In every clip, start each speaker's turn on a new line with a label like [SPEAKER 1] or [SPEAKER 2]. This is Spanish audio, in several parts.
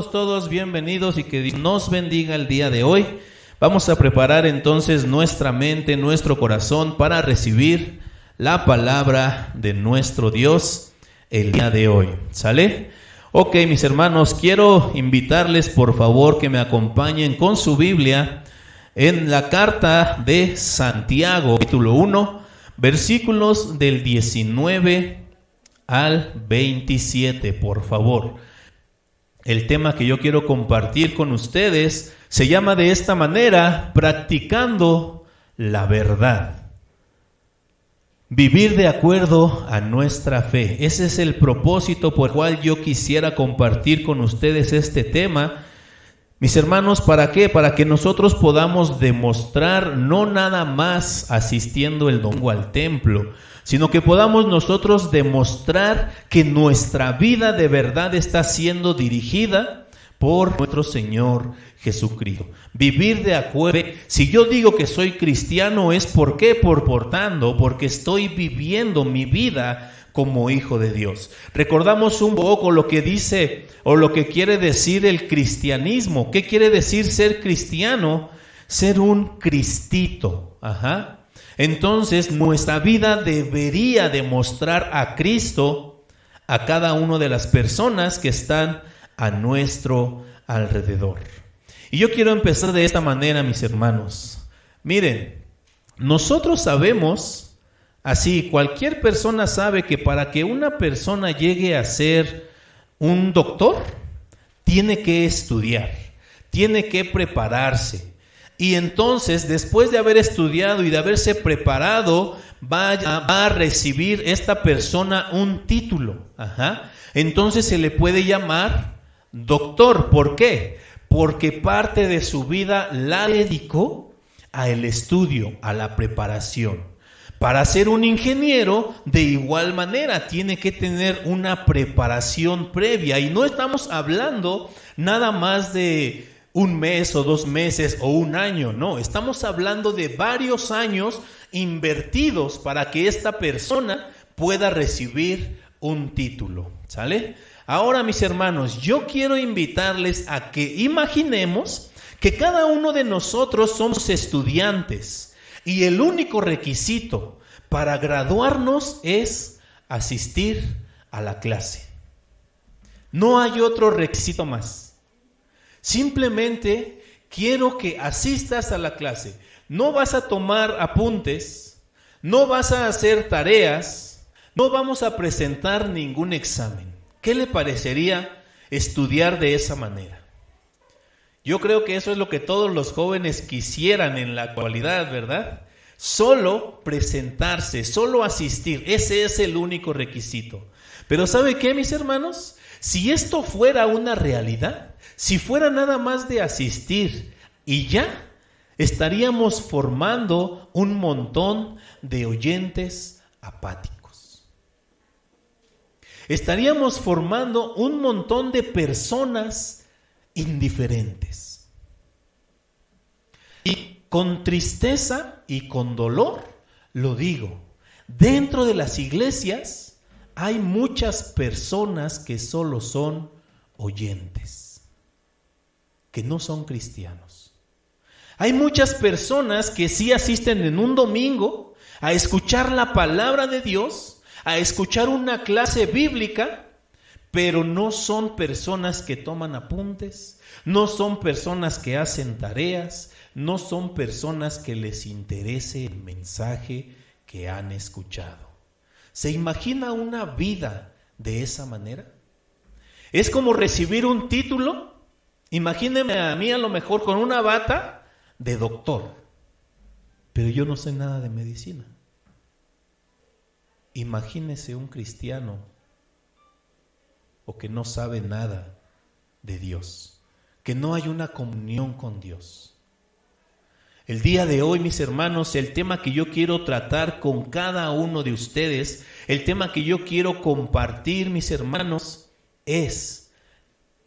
[SPEAKER 1] todos bienvenidos y que Dios nos bendiga el día de hoy. Vamos a preparar entonces nuestra mente, nuestro corazón para recibir la palabra de nuestro Dios el día de hoy. ¿Sale? Ok, mis hermanos, quiero invitarles por favor que me acompañen con su Biblia en la carta de Santiago, capítulo 1, versículos del 19 al 27, por favor. El tema que yo quiero compartir con ustedes se llama de esta manera: practicando la verdad. Vivir de acuerdo a nuestra fe. Ese es el propósito por el cual yo quisiera compartir con ustedes este tema. Mis hermanos, ¿para qué? Para que nosotros podamos demostrar, no nada más asistiendo el domingo al templo, sino que podamos nosotros demostrar que nuestra vida de verdad está siendo dirigida por nuestro Señor Jesucristo. Vivir de acuerdo. Si yo digo que soy cristiano, es ¿por qué? Porque estoy viviendo mi vida como hijo de Dios. Recordamos un poco lo que dice o lo que quiere decir el cristianismo. ¿Qué quiere decir ser cristiano? Ser un cristito. Entonces, nuestra vida debería demostrar a Cristo a cada una de las personas que están a nuestro alrededor. Y yo quiero empezar de esta manera, mis hermanos. Miren, nosotros sabemos, así cualquier persona sabe que para que una persona llegue a ser un doctor, tiene que estudiar, tiene que prepararse. Y entonces, después de haber estudiado y de haberse preparado, va a recibir esta persona un título. Entonces se le puede llamar doctor. ¿Por qué? Porque parte de su vida la dedicó al estudio, a la preparación. Para ser un ingeniero, de igual manera, tiene que tener una preparación previa. Y no estamos hablando nada más de un mes o 2 meses o un año, no, estamos hablando de varios años invertidos para que esta persona pueda recibir un título, ¿sale? Ahora, mis hermanos, yo quiero invitarles a que imaginemos que cada uno de nosotros somos estudiantes y el único requisito para graduarnos es asistir a la clase. No hay otro requisito más. Simplemente quiero que asistas a la clase. No vas a tomar apuntes, no vas a hacer tareas, no vamos a presentar ningún examen. ¿Qué le parecería estudiar de esa manera? Yo creo que eso es lo que todos los jóvenes quisieran en la actualidad, ¿verdad? Solo presentarse, solo asistir, ese es el único requisito. Pero ¿sabe qué, mis hermanos? Si esto fuera una realidad, si fuera nada más de asistir y ya, estaríamos formando un montón de oyentes apáticos. Estaríamos formando un montón de personas indiferentes. Y con tristeza y con dolor lo digo, dentro de las iglesias hay muchas personas que solo son oyentes, que no son cristianos. Hay muchas personas que sí asisten en un domingo a escuchar la palabra de Dios, a escuchar una clase bíblica, pero no son personas que toman apuntes, no son personas que hacen tareas, no son personas que les interese el mensaje que han escuchado. ¿Se imagina una vida de esa manera? Es como recibir un título. Imagíneme a mí a lo mejor con una bata de doctor, pero yo no sé nada de medicina. Imagínese un cristiano o que no sabe nada de Dios, que no hay una comunión con Dios. El día de hoy, mis hermanos, el tema que yo quiero tratar con cada uno de ustedes, el tema que yo quiero compartir, mis hermanos, es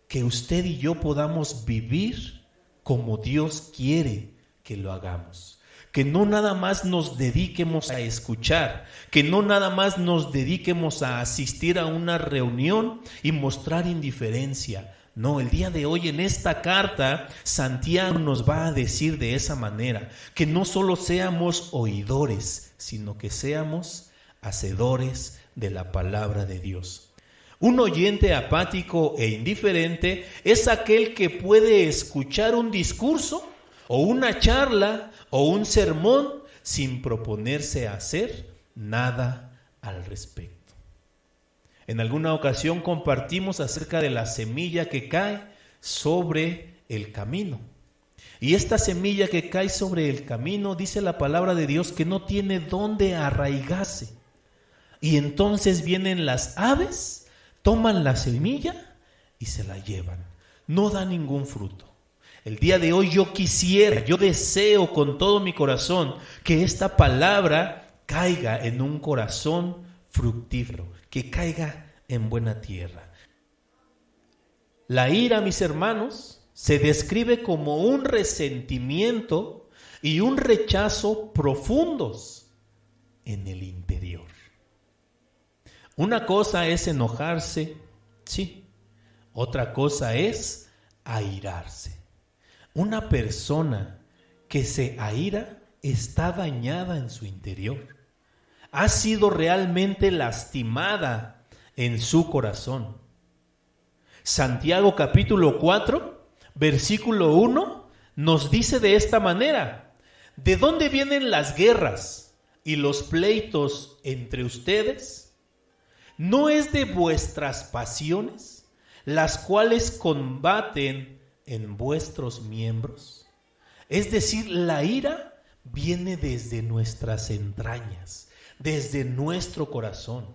[SPEAKER 1] que usted y yo podamos vivir como Dios quiere que lo hagamos. Que no nada más nos dediquemos a escuchar, que no nada más nos dediquemos a asistir a una reunión y mostrar indiferencia. No, el día de hoy en esta carta, Santiago nos va a decir de esa manera, que no solo seamos oidores, sino que seamos hacedores de la palabra de Dios. Un oyente apático e indiferente es aquel que puede escuchar un discurso o una charla o un sermón sin proponerse hacer nada al respecto. En alguna ocasión compartimos acerca de la semilla que cae sobre el camino. Y esta semilla que cae sobre el camino, dice la palabra de Dios, que no tiene dónde arraigarse. Y entonces vienen las aves, toman la semilla y se la llevan. No da ningún fruto. El día de hoy yo deseo con todo mi corazón que esta palabra caiga en un corazón fructífero, que caiga en buena tierra. La ira, mis hermanos, se describe como un resentimiento y un rechazo profundos en el interior. Una cosa es enojarse, sí. Otra cosa es airarse. Una persona que se aira está dañada en su interior. Ha sido realmente lastimada en su corazón. Santiago capítulo 4, versículo 1, nos dice de esta manera: ¿de dónde vienen las guerras y los pleitos entre ustedes? ¿No es de vuestras pasiones, las cuales combaten en vuestros miembros? Es decir, la ira viene desde nuestras entrañas, desde nuestro corazón.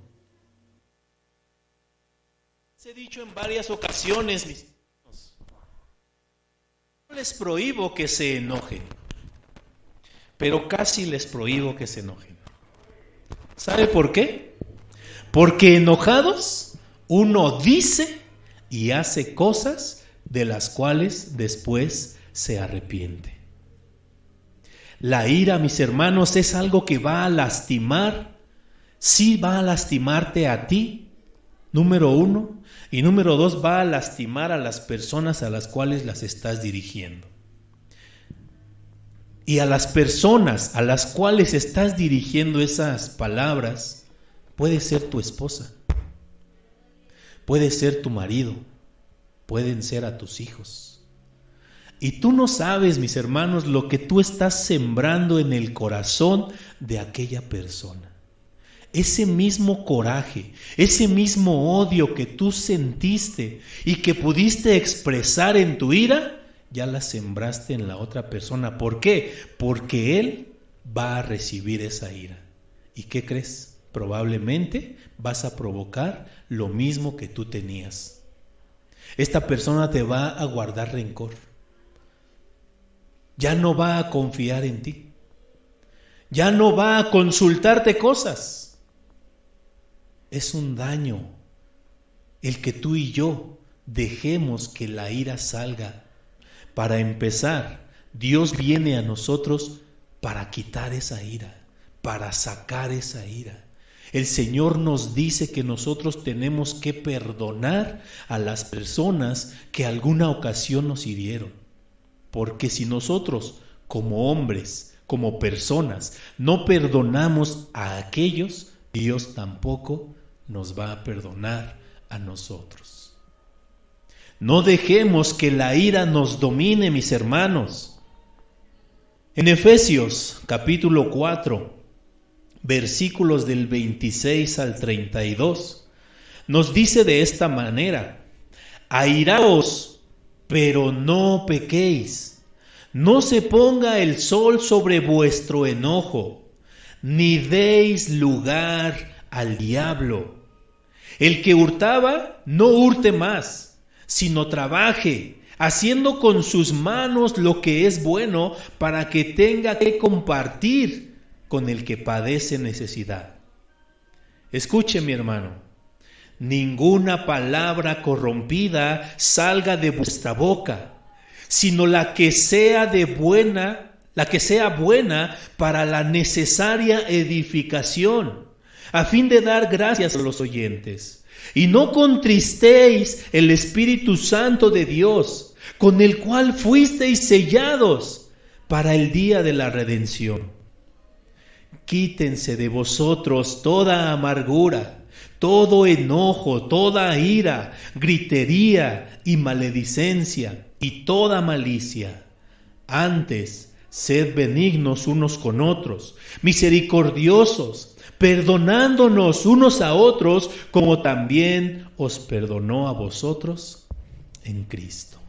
[SPEAKER 1] Les he dicho en varias ocasiones, mis hermanos, no les prohíbo que se enojen, pero casi les prohíbo que se enojen. ¿Sabe por qué? Porque enojados uno dice y hace cosas de las cuales después se arrepiente. La ira, mis hermanos, es algo que va a lastimar, sí va a lastimarte a ti, número uno, y número dos, va a lastimar a las personas a las cuales las estás dirigiendo. Y a las personas a las cuales estás dirigiendo esas palabras, puede ser tu esposa, puede ser tu marido, pueden ser a tus hijos. Y tú no sabes, mis hermanos, lo que tú estás sembrando en el corazón de aquella persona. Ese mismo coraje, ese mismo odio que tú sentiste y que pudiste expresar en tu ira, ya la sembraste en la otra persona. ¿Por qué? Porque él va a recibir esa ira. ¿Y qué crees? Probablemente vas a provocar lo mismo que tú tenías. Esta persona te va a guardar rencor. Ya no va a confiar en ti. Ya no va a consultarte cosas. Es un daño el que tú y yo dejemos que la ira salga. Para empezar, Dios viene a nosotros para quitar esa ira, para sacar esa ira. El Señor nos dice que nosotros tenemos que perdonar a las personas que alguna ocasión nos hirieron. Porque si nosotros, como hombres, como personas, no perdonamos a aquellos, Dios tampoco nos va a perdonar a nosotros. No dejemos que la ira nos domine, mis hermanos. En Efesios capítulo 4, versículos del 26 al 32, nos dice de esta manera: airaos, pero no pequéis. No se ponga el sol sobre vuestro enojo, ni deis lugar al diablo. El que hurtaba, no hurte más, sino trabaje, haciendo con sus manos lo que es bueno, para que tenga que compartir con el que padece necesidad. Escuche, mi hermano, ninguna palabra corrompida salga de vuestra boca, sino la que sea buena para la necesaria edificación, a fin de dar gracias a los oyentes. y no contristéis el Espíritu Santo de Dios, con el cual fuisteis sellados para el día de la redención. Quítense de vosotros toda amargura, todo enojo, toda ira, gritería y maledicencia y toda malicia. Antes, sed benignos unos con otros, misericordiosos, perdonándonos unos a otros, como también os perdonó a vosotros en Cristo.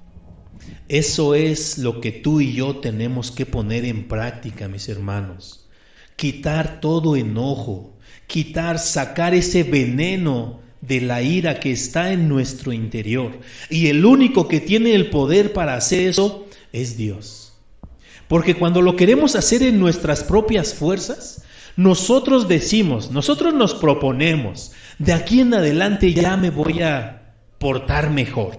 [SPEAKER 1] Eso es lo que tú y yo tenemos que poner en práctica, mis hermanos. Quitar todo enojo, sacar ese veneno de la ira que está en nuestro interior. Y el único que tiene el poder para hacer eso es Dios. Porque cuando lo queremos hacer en nuestras propias fuerzas, nosotros nos proponemos, de aquí en adelante ya me voy a portar mejor.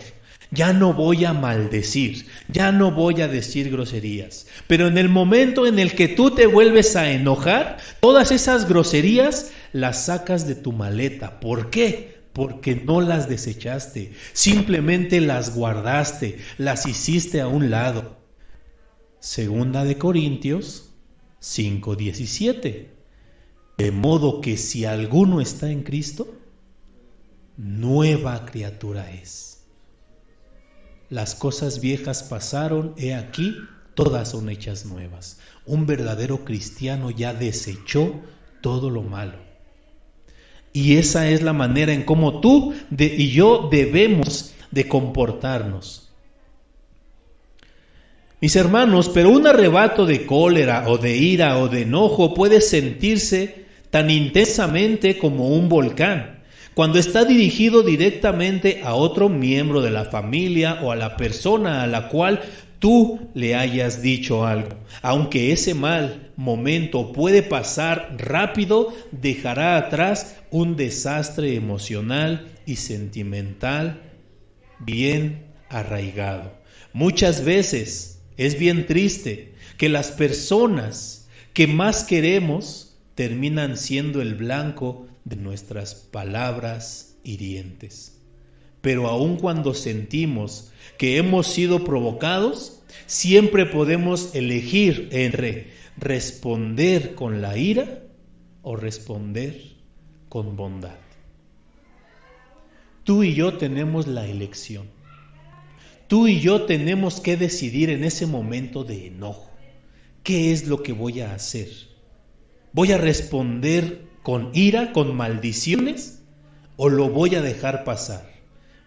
[SPEAKER 1] Ya no voy a maldecir, ya no voy a decir groserías. Pero en el momento en el que tú te vuelves a enojar, todas esas groserías las sacas de tu maleta. ¿Por qué? Porque no las desechaste, simplemente las guardaste, las hiciste a un lado. Segunda de Corintios 5:17. De modo que si alguno está en Cristo, nueva criatura es. Las cosas viejas pasaron, he aquí, todas son hechas nuevas. Un verdadero cristiano ya desechó todo lo malo. Y esa es la manera en cómo tú y yo debemos de comportarnos. Mis hermanos, pero un arrebato de cólera o de ira o de enojo puede sentirse tan intensamente como un volcán, cuando está dirigido directamente a otro miembro de la familia o a la persona a la cual tú le hayas dicho algo. Aunque ese mal momento puede pasar rápido, dejará atrás un desastre emocional y sentimental bien arraigado. Muchas veces es bien triste que las personas que más queremos terminan siendo el blanco de nuestras palabras hirientes. Pero aun cuando sentimos que hemos sido provocados, siempre podemos elegir entre responder con la ira o responder con bondad. Tú y yo tenemos la elección. Tú y yo tenemos que decidir en ese momento de enojo. ¿Qué es lo que voy a hacer? ¿Voy a responder con ira, con maldiciones, o lo voy a dejar pasar?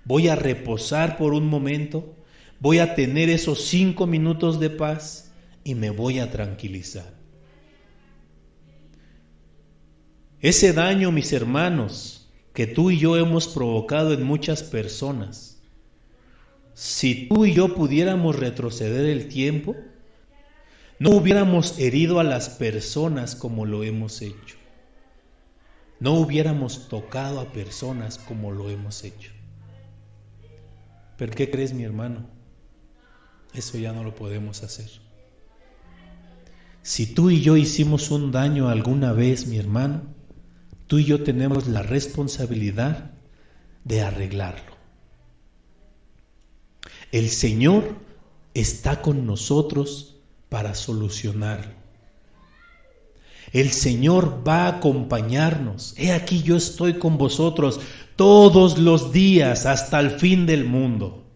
[SPEAKER 1] ¿Voy a reposar por un momento? ¿Voy a tener esos 5 minutos de paz y me voy a tranquilizar? Ese daño, mis hermanos, que tú y yo hemos provocado en muchas personas, si tú y yo pudiéramos retroceder el tiempo, no hubiéramos herido a las personas como lo hemos hecho. No hubiéramos tocado a personas como lo hemos hecho. ¿Pero qué crees, mi hermano? Eso ya no lo podemos hacer. Si tú y yo hicimos un daño alguna vez, mi hermano, tú y yo tenemos la responsabilidad de arreglarlo. El Señor está con nosotros para solucionarlo. El Señor va a acompañarnos. He aquí yo estoy con vosotros todos los días hasta el fin del mundo.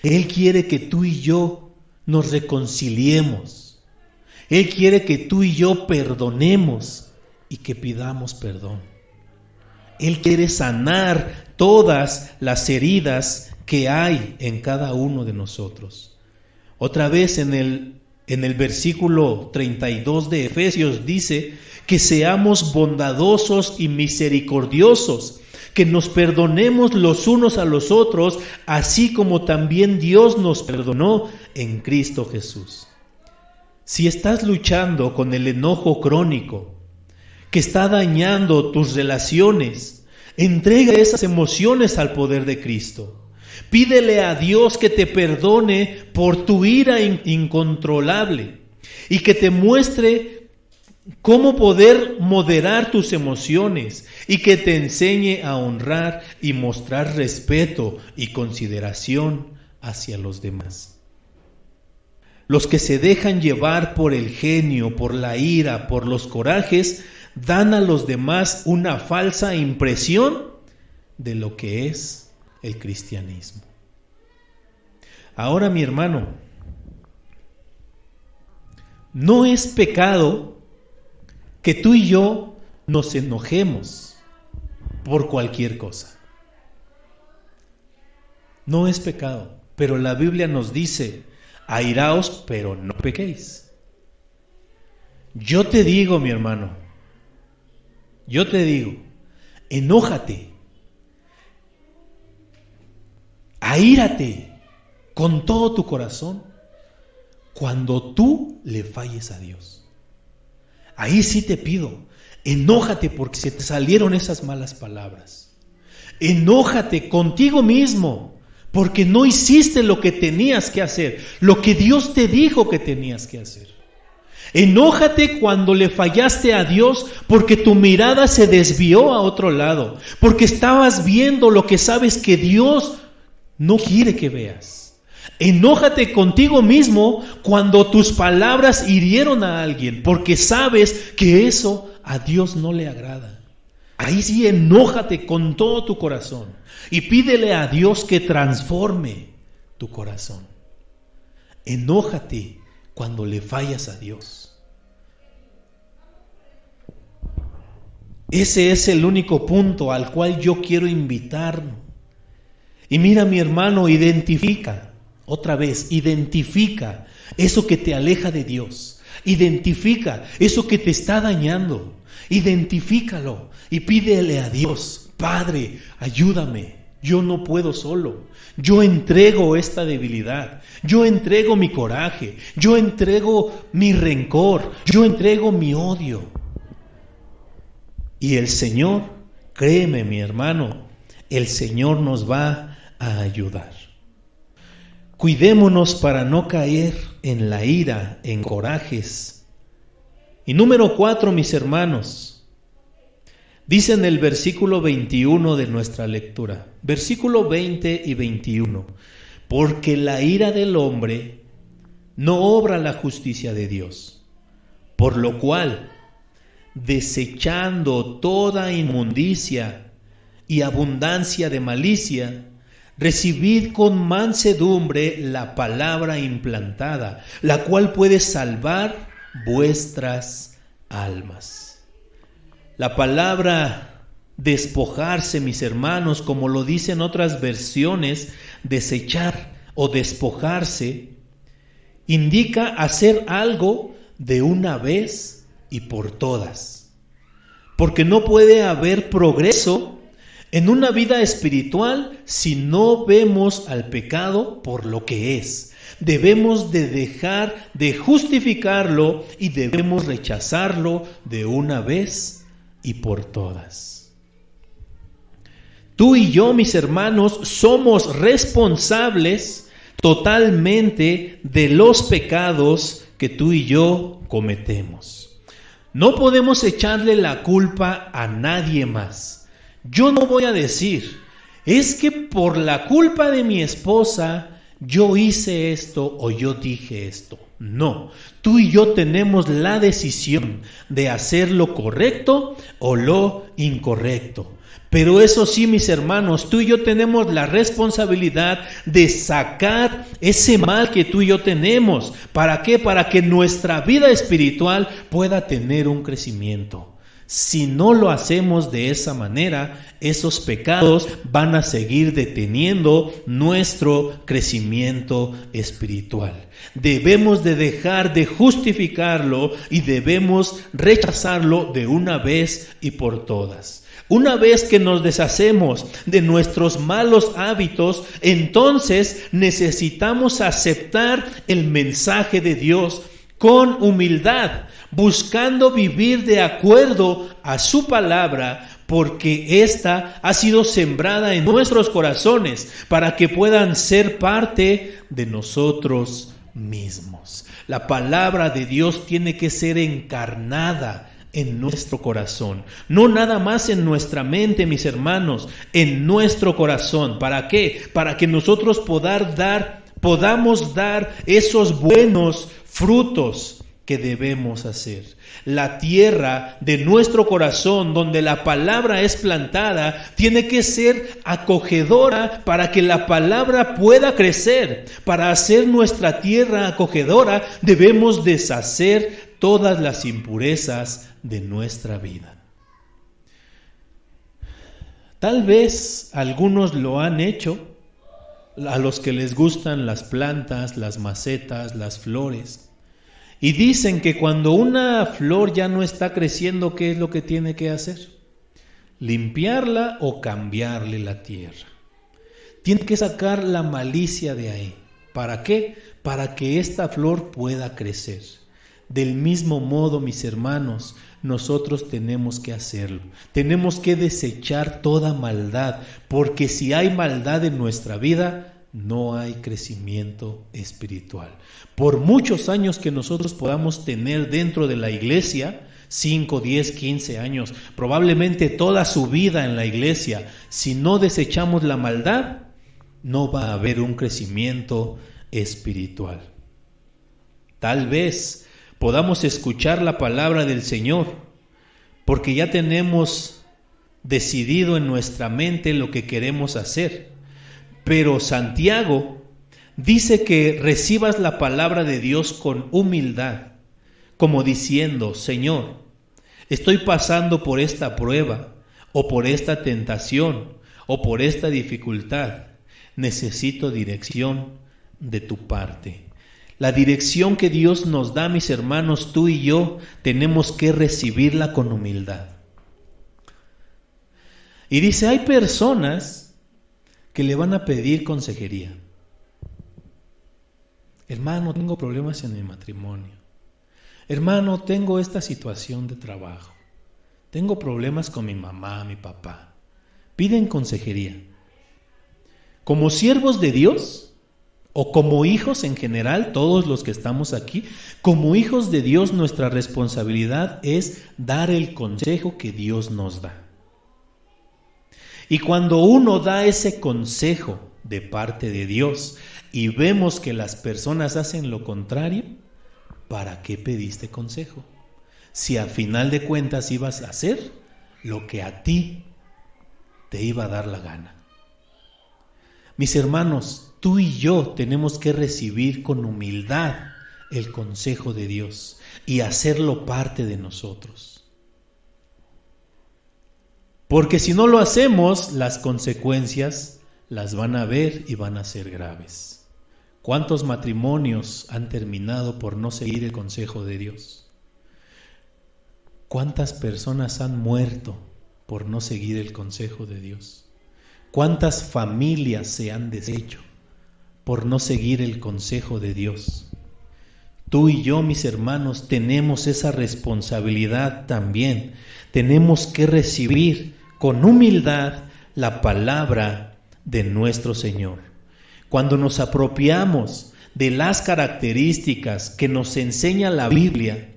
[SPEAKER 1] Él quiere que tú y yo nos reconciliemos. Él quiere que tú y yo perdonemos y que pidamos perdón. Él quiere sanar todas las heridas que hay en cada uno de nosotros. Otra vez en el versículo 32 de Efesios dice que seamos bondadosos y misericordiosos, que nos perdonemos los unos a los otros, así como también Dios nos perdonó en Cristo Jesús. Si estás luchando con el enojo crónico que está dañando tus relaciones, entrega esas emociones al poder de Cristo. Pídele a Dios que te perdone por tu ira incontrolable y que te muestre cómo poder moderar tus emociones y que te enseñe a honrar y mostrar respeto y consideración hacia los demás. Los que se dejan llevar por el genio, por la ira, por los corajes, dan a los demás una falsa impresión de lo que es el cristianismo. Ahora, mi hermano, no es pecado que tú y yo nos enojemos por cualquier cosa. No es pecado, pero la Biblia nos dice: airaos, pero no pequéis. Yo te digo, mi hermano, enójate, aírate con todo tu corazón cuando tú le falles a Dios. Ahí sí te pido, enójate porque se te salieron esas malas palabras. Enójate contigo mismo porque no hiciste lo que tenías que hacer, lo que Dios te dijo que tenías que hacer. Enójate cuando le fallaste a Dios porque tu mirada se desvió a otro lado, porque estabas viendo lo que sabes que Dios no quiere que veas. Enójate contigo mismo cuando tus palabras hirieron a alguien, porque sabes que eso a Dios no le agrada. Ahí sí, enójate con todo tu corazón y pídele a Dios que transforme tu corazón. Enójate cuando le fallas a Dios. Ese es el único punto al cual yo quiero invitarnos. Y mira, mi hermano, identifica eso que te aleja de Dios. Identifica eso que te está dañando. Identifícalo y pídele a Dios: Padre, ayúdame. Yo no puedo solo. Yo entrego esta debilidad. Yo entrego mi coraje. Yo entrego mi rencor. Yo entrego mi odio. Y el Señor, créeme, mi hermano, el Señor nos va a ayudar. Cuidémonos para no caer en la ira, en corajes. Y número 4, mis hermanos, dice en el versículo 21 de nuestra lectura, versículo 20 y 21, porque la ira del hombre no obra la justicia de Dios, por lo cual, desechando toda inmundicia y abundancia de malicia, recibid con mansedumbre la palabra implantada, la cual puede salvar vuestras almas. La palabra despojarse, mis hermanos, como lo dicen otras versiones, desechar o despojarse, indica hacer algo de una vez y por todas. Porque no puede haber progreso en una vida espiritual si no vemos al pecado por lo que es. Debemos de dejar de justificarlo y debemos rechazarlo de una vez y por todas. Tú y yo, mis hermanos, somos responsables totalmente de los pecados que tú y yo cometemos. No podemos echarle la culpa a nadie más. Yo no voy a decir, es que por la culpa de mi esposa yo hice esto o yo dije esto. No, tú y yo tenemos la decisión de hacer lo correcto o lo incorrecto. Pero eso sí, mis hermanos, tú y yo tenemos la responsabilidad de sacar ese mal que tú y yo tenemos. ¿Para qué? Para que nuestra vida espiritual pueda tener un crecimiento. Si no lo hacemos de esa manera, esos pecados van a seguir deteniendo nuestro crecimiento espiritual. Debemos de dejar de justificarlo y debemos rechazarlo de una vez y por todas. Una vez que nos deshacemos de nuestros malos hábitos, entonces necesitamos aceptar el mensaje de Dios con humildad, buscando vivir de acuerdo a su palabra, porque esta ha sido sembrada en nuestros corazones para que puedan ser parte de nosotros mismos. La palabra de Dios tiene que ser encarnada en nuestro corazón, no nada más en nuestra mente, mis hermanos, en nuestro corazón. ¿Para qué? Para que nosotros podamos dar esos buenos frutos que debemos hacer. La tierra de nuestro corazón, donde la palabra es plantada, tiene que ser acogedora para que la palabra pueda crecer. Para hacer nuestra tierra acogedora, debemos deshacer todas las impurezas de nuestra vida. Tal vez algunos lo han hecho, a los que les gustan las plantas, las macetas, las flores. Y dicen que cuando una flor ya no está creciendo, ¿qué es lo que tiene que hacer? Limpiarla o cambiarle la tierra. Tiene que sacar la malicia de ahí. ¿Para qué? Para que esta flor pueda crecer. Del mismo modo, mis hermanos, nosotros tenemos que hacerlo. Tenemos que desechar toda maldad, porque si hay maldad en nuestra vida, no hay crecimiento espiritual. Por muchos años que nosotros podamos tener dentro de la iglesia, 5, 10, 15 años, probablemente toda su vida en la iglesia, si no desechamos la maldad, no va a haber un crecimiento espiritual. Tal vez podamos escuchar la palabra del Señor, porque ya tenemos decidido en nuestra mente lo que queremos hacer. Pero Santiago dice que recibas la palabra de Dios con humildad, como diciendo: Señor, estoy pasando por esta prueba, o por esta tentación, o por esta dificultad. Necesito dirección de tu parte. La dirección que Dios nos da, mis hermanos, tú y yo, tenemos que recibirla con humildad. Y dice, hay personas que le van a pedir consejería. Hermano, tengo problemas en mi matrimonio. Hermano, tengo esta situación de trabajo. Tengo problemas con mi mamá, mi papá. Piden consejería. Como siervos de Dios, o como hijos en general, todos los que estamos aquí, como hijos de Dios, nuestra responsabilidad es dar el consejo que Dios nos da. Y cuando uno da ese consejo de parte de Dios y vemos que las personas hacen lo contrario, ¿para qué pediste consejo? Si a final de cuentas ibas a hacer lo que a ti te iba a dar la gana. Mis hermanos, tú y yo tenemos que recibir con humildad el consejo de Dios y hacerlo parte de nosotros. Porque si no lo hacemos, las consecuencias las van a ver y van a ser graves. ¿Cuántos matrimonios han terminado por no seguir el consejo de Dios? ¿Cuántas personas han muerto por no seguir el consejo de Dios? ¿Cuántas familias se han deshecho por no seguir el consejo de Dios? Tú y yo, mis hermanos, tenemos esa responsabilidad también. Tenemos que recibir con humildad la palabra de nuestro Señor. Cuando nos apropiamos de las características que nos enseña la Biblia,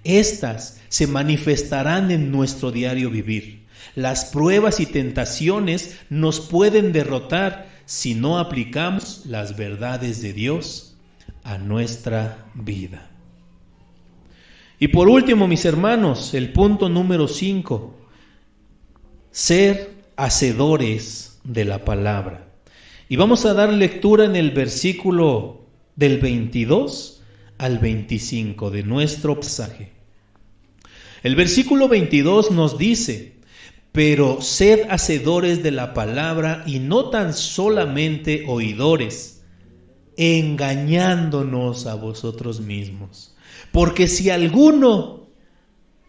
[SPEAKER 1] estas se manifestarán en nuestro diario vivir. Las pruebas y tentaciones nos pueden derrotar si no aplicamos las verdades de Dios a nuestra vida. Y por último, mis hermanos, el punto número 5, ser hacedores de la palabra. Y vamos a dar lectura en el versículo del 22 al 25 de nuestro pasaje. El versículo 22 nos dice: pero sed hacedores de la palabra y no tan solamente oidores, engañándonos a vosotros mismos. Porque si alguno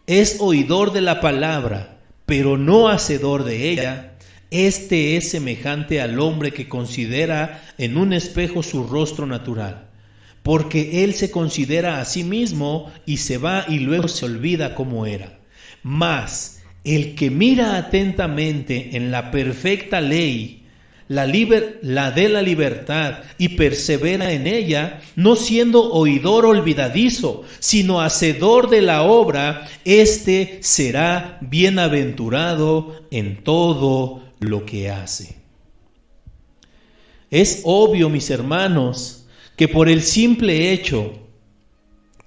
[SPEAKER 1] es oidor de la palabra, pero no hacedor de ella, este es semejante al hombre que considera en un espejo su rostro natural, porque él se considera a sí mismo y se va y luego se olvida cómo era. Mas el que mira atentamente en la perfecta ley, la de la libertad y persevera en ella, no siendo oidor olvidadizo, sino hacedor de la obra, éste será bienaventurado en todo lo que hace. Es obvio, mis hermanos, que por el simple hecho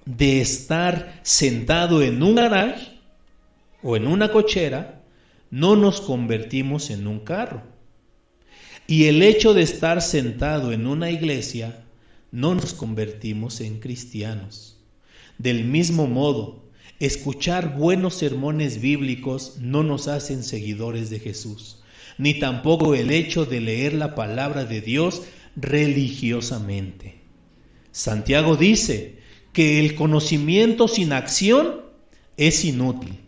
[SPEAKER 1] de estar sentado en un garage o en una cochera, no nos convertimos en un carro. Y el hecho de estar sentado en una iglesia, no nos convertimos en cristianos. Del mismo modo, escuchar buenos sermones bíblicos no nos hacen seguidores de Jesús, ni tampoco el hecho de leer la palabra de Dios religiosamente. Santiago dice que el conocimiento sin acción es inútil.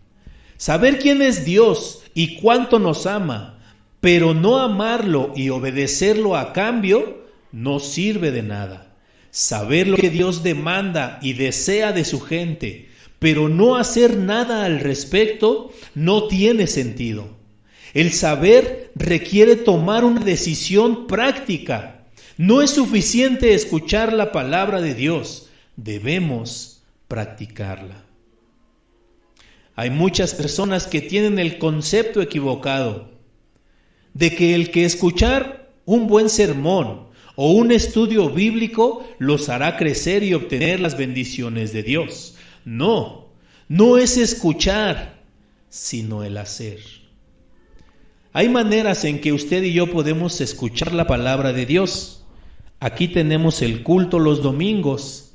[SPEAKER 1] Saber quién es Dios y cuánto nos ama, pero no amarlo y obedecerlo a cambio, no sirve de nada. Saber lo que Dios demanda y desea de su gente, pero no hacer nada al respecto, no tiene sentido. El saber requiere tomar una decisión práctica. No es suficiente escuchar la palabra de Dios, debemos practicarla. Hay muchas personas que tienen el concepto equivocado de que el que escuchar un buen sermón o un estudio bíblico los hará crecer y obtener las bendiciones de Dios. No es escuchar, sino el hacer. Hay maneras en que usted y yo podemos escuchar la palabra de Dios. Aquí tenemos el culto los domingos.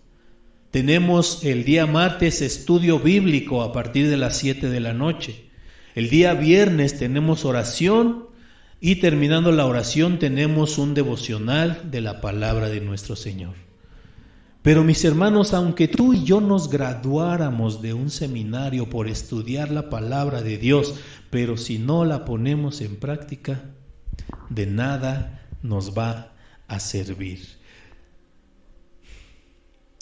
[SPEAKER 1] Tenemos el día martes estudio bíblico a partir de las 7 de la noche. El día viernes tenemos oración y terminando la oración tenemos un devocional de la palabra de nuestro Señor. Pero mis hermanos, aunque tú y yo nos graduáramos de un seminario por estudiar la palabra de Dios, pero si no la ponemos en práctica, de nada nos va a servir.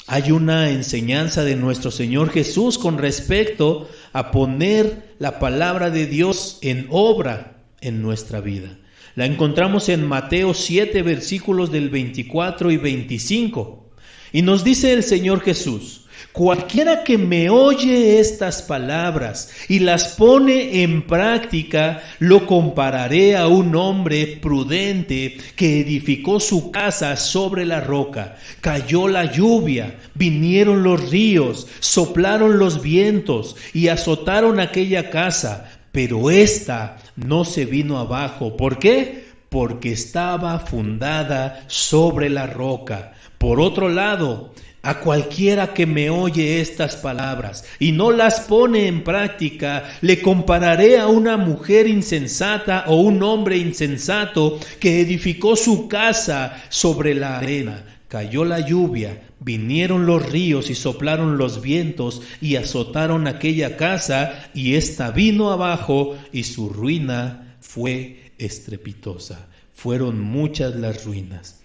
[SPEAKER 1] Hay una enseñanza de nuestro Señor Jesús con respecto a poner la palabra de Dios en obra en nuestra vida. La encontramos en Mateo 7, versículos del 24 y 25. Y nos dice el Señor Jesús: cualquiera que me oye estas palabras y las pone en práctica, lo compararé a un hombre prudente que edificó su casa sobre la roca. Cayó la lluvia, vinieron los ríos, soplaron los vientos y azotaron aquella casa, pero ésta no se vino abajo. ¿Por qué? Porque estaba fundada sobre la roca. Por otro lado, a cualquiera que me oye estas palabras y no las pone en práctica, le compararé a una mujer insensata o un hombre insensato que edificó su casa sobre la arena. Cayó la lluvia, vinieron los ríos y soplaron los vientos y azotaron aquella casa, y ésta vino abajo, y su ruina fue estrepitosa. Fueron muchas las ruinas.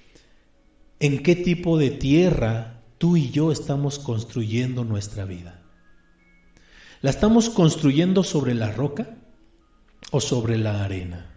[SPEAKER 1] ¿En qué tipo de tierra tú y yo estamos construyendo nuestra vida? ¿La estamos construyendo sobre la roca o sobre la arena?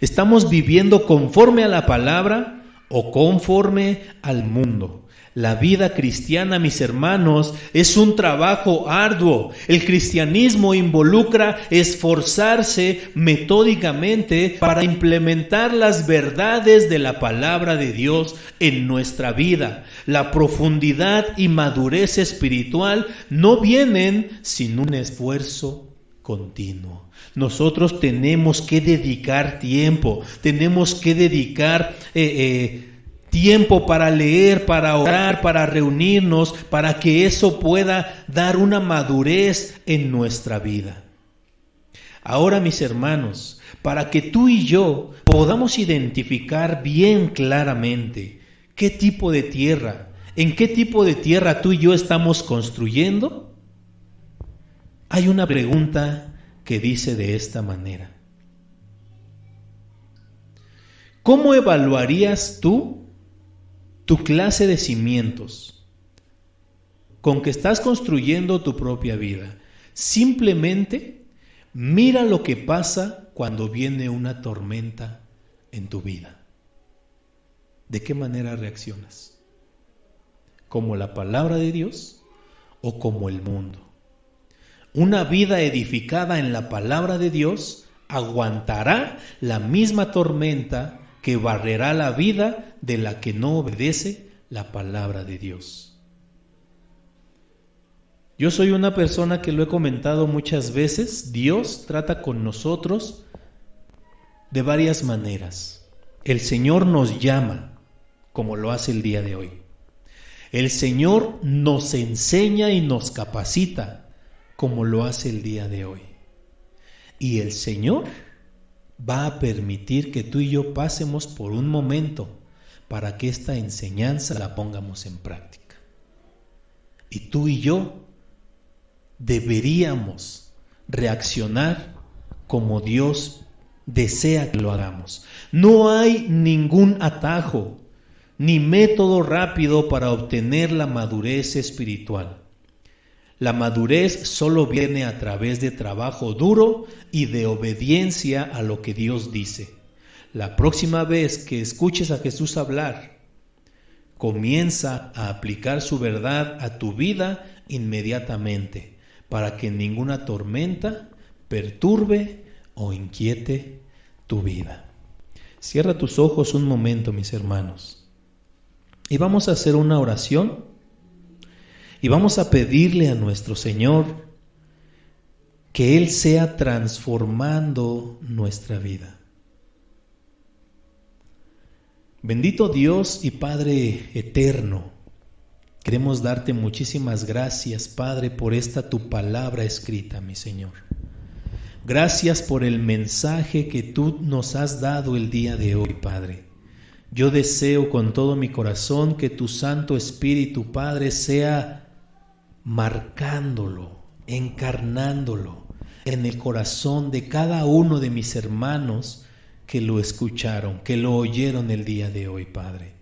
[SPEAKER 1] ¿Estamos viviendo conforme a la palabra o conforme al mundo? La vida cristiana, mis hermanos, es un trabajo arduo. El cristianismo involucra esforzarse metódicamente para implementar las verdades de la palabra de Dios en nuestra vida. La profundidad y madurez espiritual no vienen sin un esfuerzo continuo. Nosotros tenemos que dedicar tiempo, tenemos que dedicar tiempo para leer, para orar, para reunirnos, para que eso pueda dar una madurez en nuestra vida. Ahora, mis hermanos, para que tú y yo podamos identificar bien claramente qué tipo de tierra, en qué tipo de tierra tú y yo estamos construyendo, hay una pregunta que dice de esta manera: ¿cómo evaluarías tú tu clase de cimientos con que estás construyendo tu propia vida? Simplemente mira lo que pasa cuando viene una tormenta en tu vida. ¿de qué manera reaccionas? ¿Como la palabra de Dios o como el mundo? Una vida edificada en la palabra de Dios aguantará la misma tormenta que barrerá la vida de la que no obedece la palabra de Dios. Yo soy una persona que lo he comentado muchas veces. Dios trata con nosotros de varias maneras. El Señor nos llama, como lo hace el día de hoy. El Señor nos enseña y nos capacita, como lo hace el día de hoy. Y el Señor va a permitir que tú y yo pasemos por un momento para que esta enseñanza la pongamos en práctica. Y tú y yo deberíamos reaccionar como Dios desea que lo hagamos. No hay ningún atajo ni método rápido para obtener la madurez espiritual. La madurez solo viene a través de trabajo duro y de obediencia a lo que Dios dice. La próxima vez que escuches a Jesús hablar, comienza a aplicar su verdad a tu vida inmediatamente, para que ninguna tormenta perturbe o inquiete tu vida. Cierra tus ojos un momento, mis hermanos, y vamos a hacer una oración. Y vamos a pedirle a nuestro Señor que Él sea transformando nuestra vida. Bendito Dios y Padre eterno, queremos darte muchísimas gracias, Padre, por esta tu palabra escrita, mi Señor. Gracias por el mensaje que tú nos has dado el día de hoy, Padre. Yo deseo con todo mi corazón que tu Santo Espíritu, Padre, sea marcándolo, encarnándolo en el corazón de cada uno de mis hermanos que lo escucharon, que lo oyeron el día de hoy, Padre.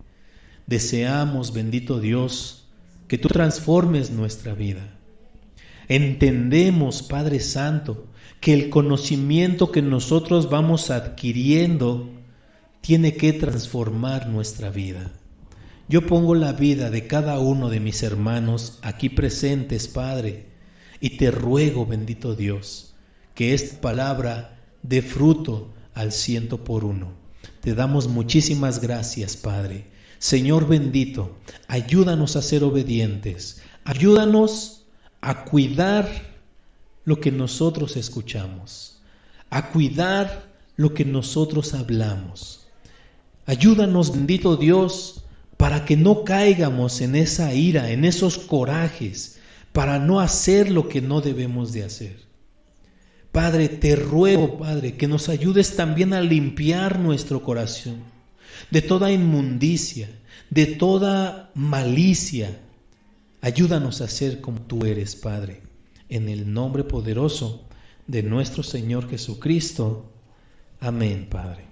[SPEAKER 1] Deseamos, bendito Dios, que tú transformes nuestra vida. Entendemos, Padre Santo, que el conocimiento que nosotros vamos adquiriendo tiene que transformar nuestra vida. Yo pongo la vida de cada uno de mis hermanos aquí presentes, Padre, y te ruego, bendito Dios, que esta palabra dé fruto al 100%. Te damos muchísimas gracias, Padre. Señor bendito, ayúdanos a ser obedientes, ayúdanos a cuidar lo que nosotros escuchamos, a cuidar lo que nosotros hablamos. Ayúdanos, bendito Dios, para que no caigamos en esa ira, en esos corajes, para no hacer lo que no debemos de hacer. Padre, te ruego, Padre, que nos ayudes también a limpiar nuestro corazón de toda inmundicia, de toda malicia. Ayúdanos a ser como tú eres, Padre, en el nombre poderoso de nuestro Señor Jesucristo. Amén, Padre.